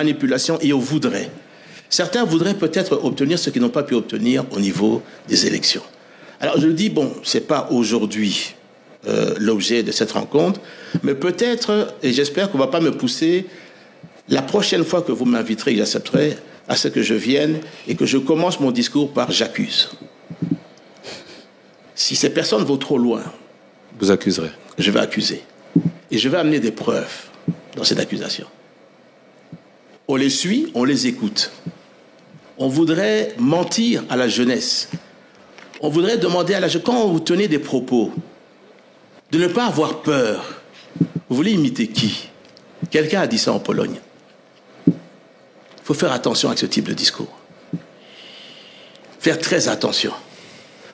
manipulation et au voudrait. Certains voudraient peut-être obtenir ce qu'ils n'ont pas pu obtenir au niveau des élections. Alors je le dis, bon, ce n'est pas aujourd'hui l'objet de cette rencontre, mais peut-être, et j'espère qu'on ne va pas me pousser, la prochaine fois que vous m'inviterez, j'accepterai à ce que je vienne et que je commence mon discours par « j'accuse ». Si ces personnes vont trop loin, vous accuserez. Je vais accuser. Et je vais amener des preuves dans cette accusation. On les suit, on les écoute. On voudrait mentir à la jeunesse. On voudrait demander à la jeunesse, quand vous tenez des propos, de ne pas avoir peur. Vous voulez imiter qui? Quelqu'un a dit ça en Pologne. Il faut faire attention avec ce type de discours. Faire très attention.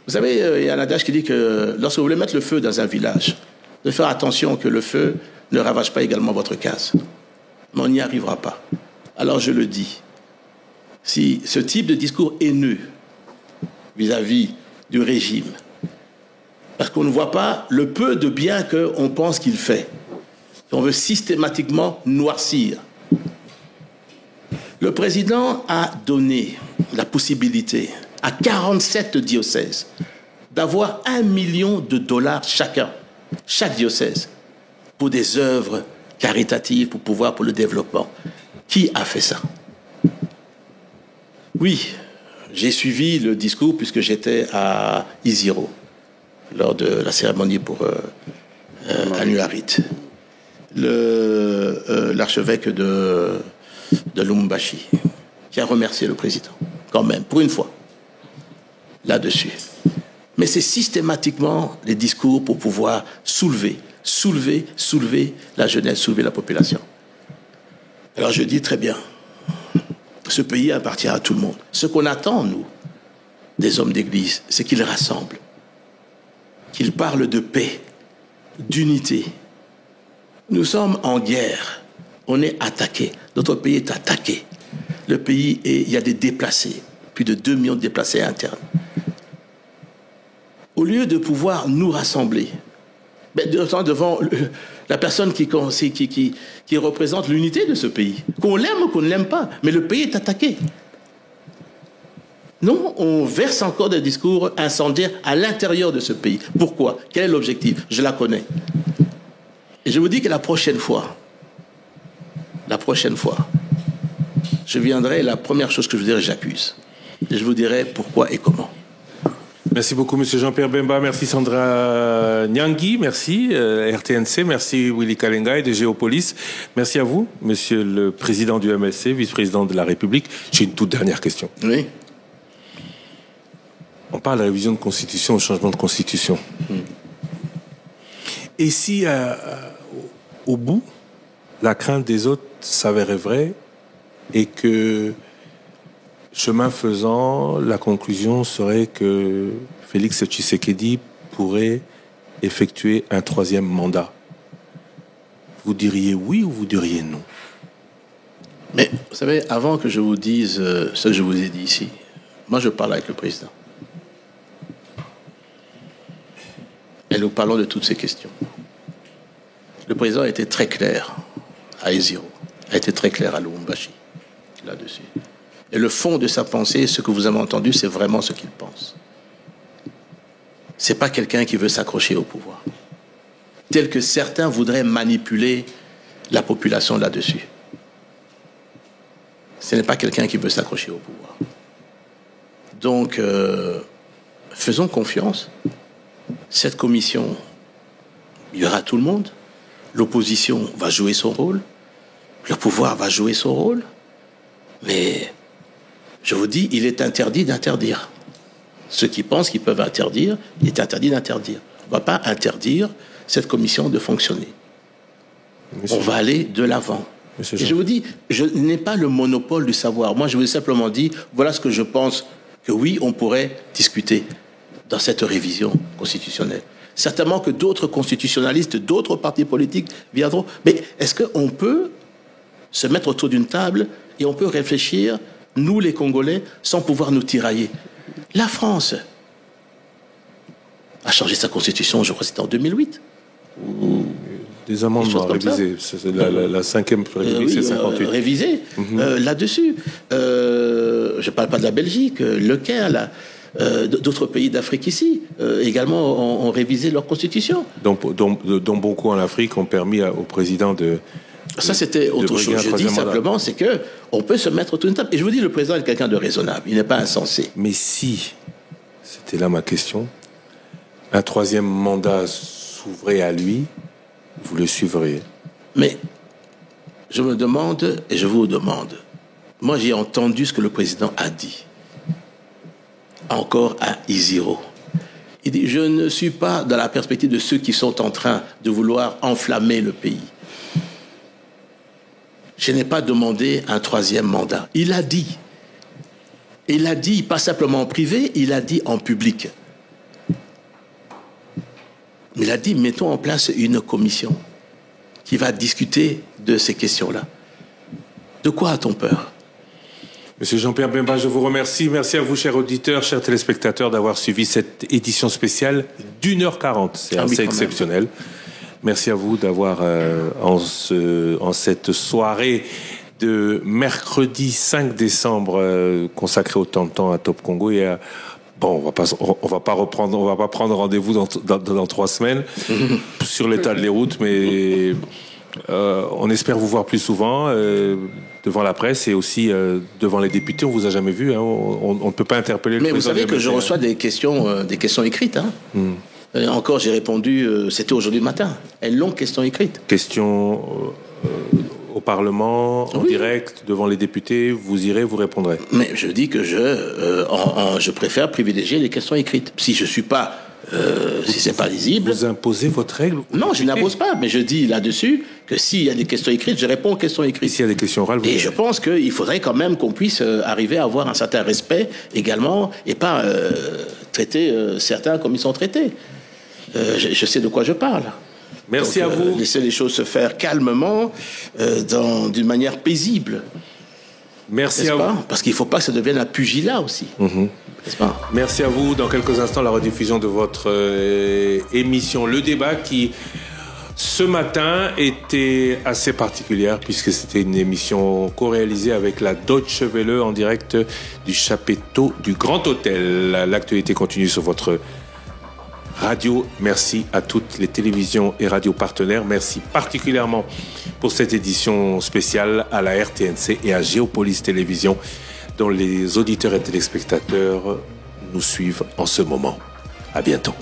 Vous savez, il y a un adage qui dit que lorsque vous voulez mettre le feu dans un village, de faire attention que le feu ne ravage pas également votre case. Mais on n'y arrivera pas. Alors je le dis, si ce type de discours haineux vis-à-vis du régime, parce qu'on ne voit pas le peu de bien qu'on pense qu'il fait, on veut systématiquement noircir. Le président a donné la possibilité à 47 diocèses d'avoir $1 million chacun, chaque diocèse, pour des œuvres caritatives, pour le développement. Qui a fait ça? Oui, j'ai suivi le discours puisque j'étais à Isiro lors de la cérémonie pour Anuarit. L'archevêque de Lubumbashi, qui a remercié le président, quand même, pour une fois, là-dessus. Mais c'est systématiquement les discours pour pouvoir soulever la jeunesse, soulever la population. Alors je dis très bien, ce pays appartient à tout le monde. Ce qu'on attend, nous, des hommes d'église, c'est qu'ils rassemblent, qu'ils parlent de paix, d'unité. Nous sommes en guerre, on est attaqué, notre pays est attaqué. Le pays, il y a des déplacés, plus de 2 millions de déplacés internes. Au lieu de pouvoir nous rassembler, devant la personne qui représente l'unité de ce pays, qu'on l'aime ou qu'on ne l'aime pas, mais le pays est attaqué. Non, on verse encore des discours incendiaires à l'intérieur de ce pays. Pourquoi? Quel est l'objectif? Je la connais. Et je vous dis que la prochaine fois, je viendrai, la première chose que je vous dirai, j'accuse. Et je vous dirai pourquoi et comment. Merci beaucoup, M. Jean-Pierre Bemba. Merci Sandra Nyangui. Merci RTNC. Merci Willy Kalenga et de Géopolis. Merci à vous, Monsieur le Président du MSC, vice-président de la République. J'ai une toute dernière question. Oui. On parle de la révision de constitution, au changement de constitution. Et si, au bout, la crainte des autres s'avérait vraie et que, chemin faisant, la conclusion serait que Félix Tshisekedi pourrait effectuer un 3e mandat, vous diriez oui ou vous diriez non? Mais, vous savez, avant que je vous dise ce que je vous ai dit ici, moi je parle avec le président. Et nous parlons de toutes ces questions. Le président a été très clair à Isiro, a été très clair à Lubumbashi, là-dessus. Et le fond de sa pensée, ce que vous avez entendu, c'est vraiment ce qu'il pense. C'est pas quelqu'un qui veut s'accrocher au pouvoir. Tel que certains voudraient manipuler la population là-dessus. Ce n'est pas quelqu'un qui veut s'accrocher au pouvoir. Donc, faisons confiance. Cette commission, il y aura tout le monde. L'opposition va jouer son rôle. Le pouvoir va jouer son rôle. Mais, je vous dis, il est interdit d'interdire. Ceux qui pensent qu'ils peuvent interdire, il est interdit d'interdire. On ne va pas interdire cette commission de fonctionner. On va aller de l'avant. Et je vous dis, je n'ai pas le monopole du savoir. Moi, je vous ai simplement dit, voilà ce que je pense que oui, on pourrait discuter dans cette révision constitutionnelle. Certainement que d'autres constitutionnalistes, d'autres partis politiques viendront. Mais est-ce qu'on peut se mettre autour d'une table et on peut réfléchir, nous les Congolais, sans pouvoir nous tirailler? La France a changé sa constitution, je crois que c'était en 2008. Des amendements révisés. C'est la cinquième république, c'est 58. Révisés là-dessus. Je ne parle pas de la Belgique, le Caire, là. D'autres pays d'Afrique ici également ont révisé leur constitution. Dont beaucoup en Afrique ont permis au président de... Ça, c'était autre chose. Je dis simplement, c'est que on peut se mettre autour d'une table. Et je vous dis, le président est quelqu'un de raisonnable. Il n'est pas insensé. Mais si, c'était là ma question, un troisième mandat s'ouvrait à lui, vous le suivrez. Mais je me demande, et je vous demande, moi j'ai entendu ce que le président a dit, encore à Isiro. Il dit, je ne suis pas dans la perspective de ceux qui sont en train de vouloir enflammer le pays. Je n'ai pas demandé un troisième mandat. Il a dit. Il a dit, pas simplement en privé, il a dit en public. Il a dit, mettons en place une commission qui va discuter de ces questions-là. De quoi a-t-on peur ? Monsieur Jean-Pierre Bemba, je vous remercie. Merci à vous, chers auditeurs, chers téléspectateurs, d'avoir suivi cette édition spéciale d'1h40. C'est assez exceptionnel. Merci à vous d'avoir, en cette soirée de mercredi 5 décembre, consacré autant de temps à Top Congo et à... Bon, on va pas prendre rendez-vous dans 3 semaines sur l'état des routes, mais on espère vous voir plus souvent devant la presse et aussi devant les députés. On vous a jamais vu, hein, on ne peut pas interpeller le président. Mais vous savez que je reçois des questions écrites. Hein. Encore, j'ai répondu, c'était aujourd'hui matin, une longue question écrite. Question au Parlement, en direct, devant les députés, vous irez, vous répondrez. Mais je dis que je préfère privilégier les questions écrites. Si je suis pas, si c'est pas lisible. Vous imposez votre règle? Non, je n'impose pas, mais je dis là-dessus que s'il y a des questions écrites, je réponds aux questions écrites. Et s'il y a des questions orales, je pense qu'il faudrait quand même qu'on puisse arriver à avoir un certain respect également et pas traiter certains comme ils sont traités. Je sais de quoi je parle. Merci à vous. Laissez les choses se faire calmement, d'une manière paisible. Merci à vous. Parce qu'il ne faut pas que ça devienne un pugilat aussi. N'est-ce pas ? Merci à vous. Dans quelques instants, la rediffusion de votre émission Le Débat qui, ce matin, était assez particulière puisque c'était une émission co-réalisée avec la Deutsche Welle en direct du chapiteau du Grand Hôtel. L'actualité continue sur votre radio. Merci à toutes les télévisions et radios partenaires. Merci particulièrement pour cette édition spéciale à la RTNC et à Géopolis Télévision, dont les auditeurs et téléspectateurs nous suivent en ce moment. À bientôt.